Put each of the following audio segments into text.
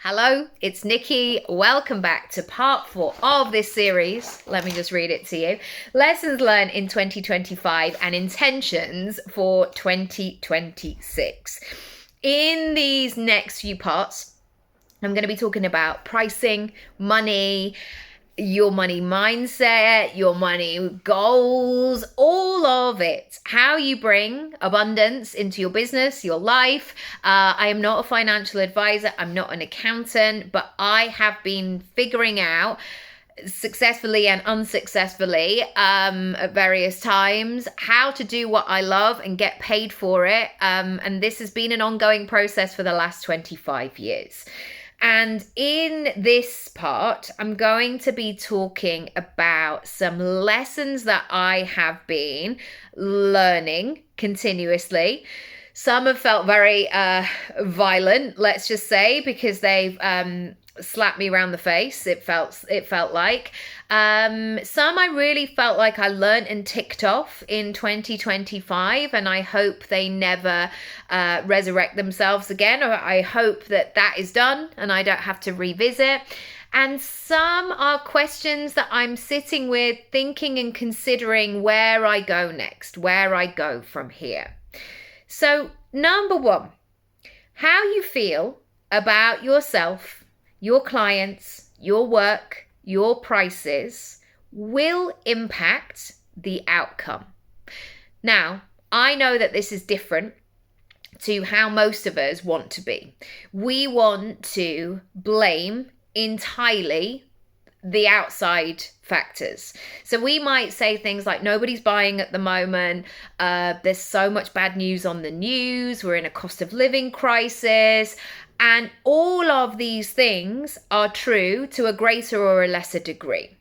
Hello, it's Nikki. Welcome back to part 4 of this series. Let me just read it to you. Lessons learned in 2025 and intentions for 2026. In these next few parts, I'm going to be talking about pricing, money, your money mindset, your money goals, all of it. How you bring abundance into your business, your life. I am not a financial advisor. I'm not an accountant, but I have been figuring out successfully and unsuccessfully at various times how to do what I love and get paid for it. And this has been an ongoing process for the last 25 years. And in this part, I'm going to be talking about some lessons that I have been learning continuously. Some have felt very violent, let's just say, because they've slapped me around the face. It felt like some I really felt like I learned and ticked off in 2025, and I hope they never resurrect themselves again, or I hope that is done and I don't have to revisit. And some are questions that I'm sitting with, thinking and considering where I go next, where I go from here. So, number 1, how you feel about yourself, your clients, your work, your prices will impact the outcome. Now, I know that this is different to how most of us want to be. We want to blame entirely the outside factors. So we might say things like nobody's buying at the moment. There's so much bad news on the news. We're in a cost of living crisis. And all of these things are true to a greater or a lesser degree.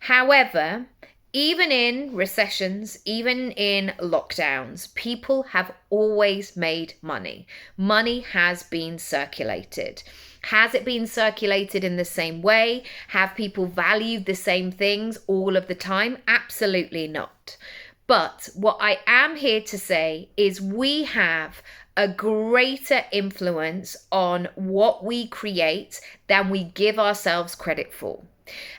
However, even in recessions, even in lockdowns, people have always made money. Money has been circulated. Has it been circulated in the same way? Have people valued the same things all of the time? Absolutely not. But what I am here to say is we have a greater influence on what we create than we give ourselves credit for.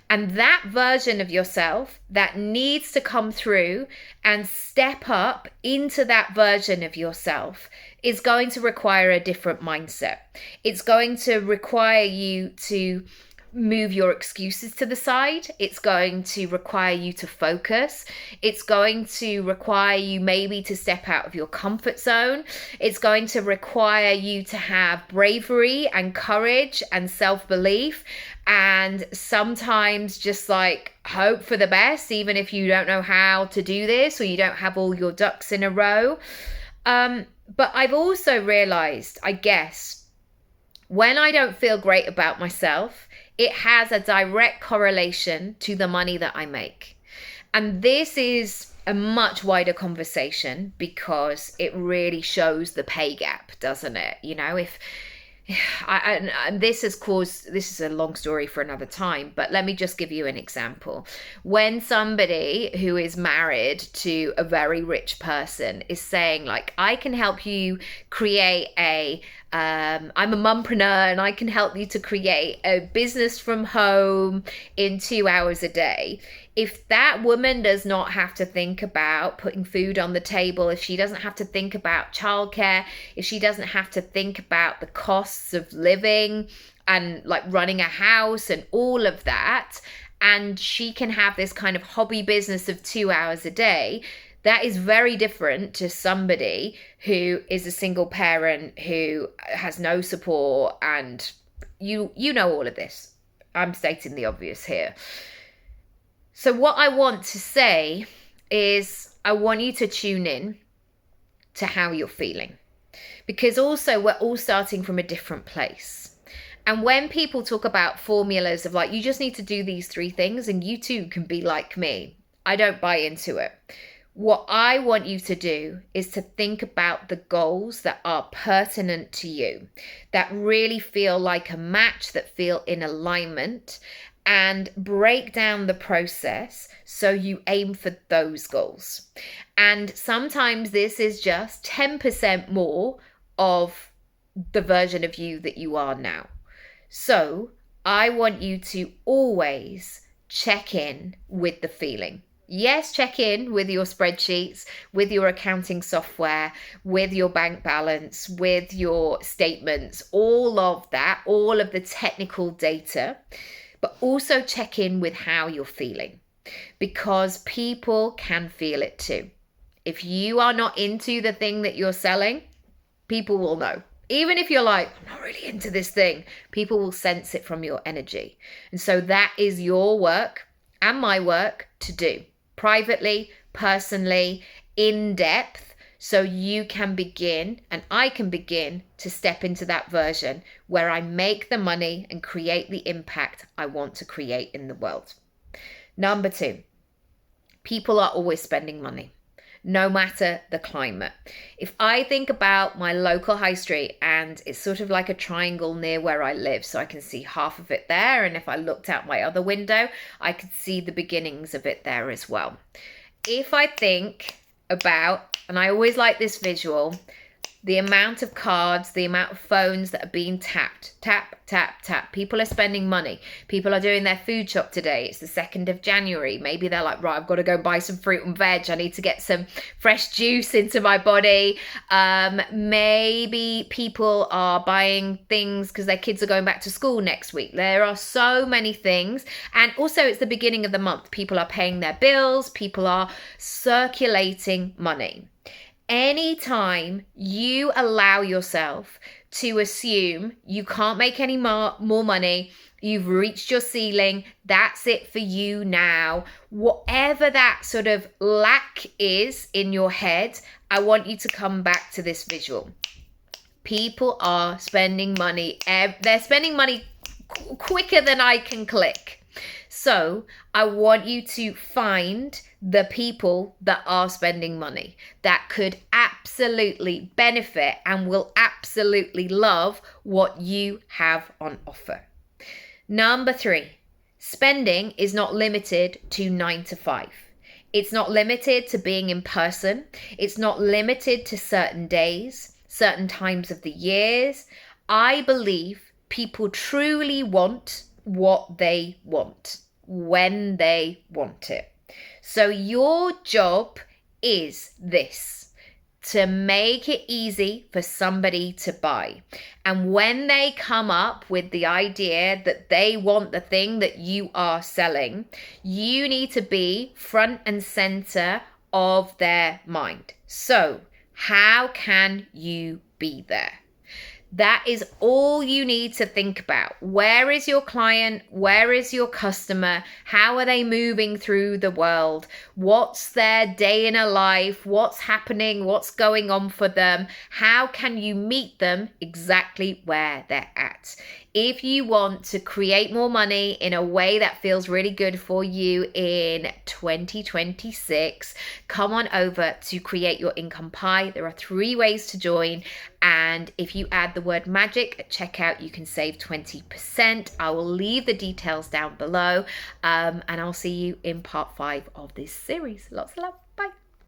And that version of yourself that needs to come through and step up into that version of yourself is going to require a different mindset. It's going to require you to move your excuses to the side. It's going to require you to focus. It's going to require you maybe to step out of your comfort zone. It's going to require you to have bravery and courage and self-belief, and sometimes just like hope for the best, even if you don't know how to do this or you don't have all your ducks in a row. But I've also realized, I guess, when I don't feel great about myself, it has a direct correlation to the money that I make. And this is a much wider conversation because it really shows the pay gap, doesn't it? You know, if this is a long story for another time, but let me just give you an example. When somebody who is married to a very rich person is saying like, I can help you create I'm a mumpreneur and I can help you to create a business from home in 2 hours a day. If that woman does not have to think about putting food on the table, if she doesn't have to think about childcare, if she doesn't have to think about the costs of living and like running a house and all of that, and she can have this kind of hobby business of 2 hours a day, that is very different to somebody who is a single parent who has no support, and you know all of this. I'm stating the obvious here. So what I want to say is I want you to tune in to how you're feeling, because also we're all starting from a different place. And when people talk about formulas of like, you just need to do these 3 things and you too can be like me, I don't buy into it. What I want you to do is to think about the goals that are pertinent to you, that really feel like a match, that feel in alignment, and break down the process so you aim for those goals. And sometimes this is just 10% more of the version of you that you are now. So I want you to always check in with the feeling. Yes, check in with your spreadsheets, with your accounting software, with your bank balance, with your statements, all of that, all of the technical data, but also check in with how you're feeling, because people can feel it too. If you are not into the thing that you're selling, people will know. Even if you're like, I'm not really into this thing, people will sense it from your energy. And so that is your work and my work to do, privately, personally, in depth, so you can begin and I can begin to step into that version where I make the money and create the impact I want to create in the world. Number 2, people are always spending money, no matter the climate. If I think about my local high street, and it's sort of like a triangle near where I live, so I can see half of it there, and if I looked out my other window, I could see the beginnings of it there as well. If I think about, and I always like this visual, the amount of cards, the amount of phones that are being tapped, tap, tap, tap. People are spending money. People are doing their food shop today. It's the 2nd of January. Maybe they're like, right, I've got to go buy some fruit and veg. I need to get some fresh juice into my body. Maybe people are buying things because their kids are going back to school next week. There are so many things. And also it's the beginning of the month. People are paying their bills. People are circulating money. Anytime you allow yourself to assume you can't make any more money, you've reached your ceiling, that's it for you now, whatever that sort of lack is in your head, I want you to come back to this visual. People are spending money. They're spending money quicker than I can click. So I want you to find the people that are spending money that could absolutely benefit and will absolutely love what you have on offer. Number 3, spending is not limited to 9 to 5. It's not limited to being in person. It's not limited to certain days, certain times of the years. I believe people truly want what they want when they want it. So your job is this: to make it easy for somebody to buy. And when they come up with the idea that they want the thing that you are selling, you need to be front and center of their mind. So how can you be there? That is all you need to think about. Where is your client? Where is your customer? How are they moving through the world? What's their day in a life? What's happening? What's going on for them? How can you meet them exactly where they're at? If you want to create more money in a way that feels really good for you in 2026, come on over to Create Your Income Pie. There are 3 ways to join. And if you add the word magic at checkout, you can save 20%. I will leave the details down below. And I'll see you in part 5 of this series. Lots of love.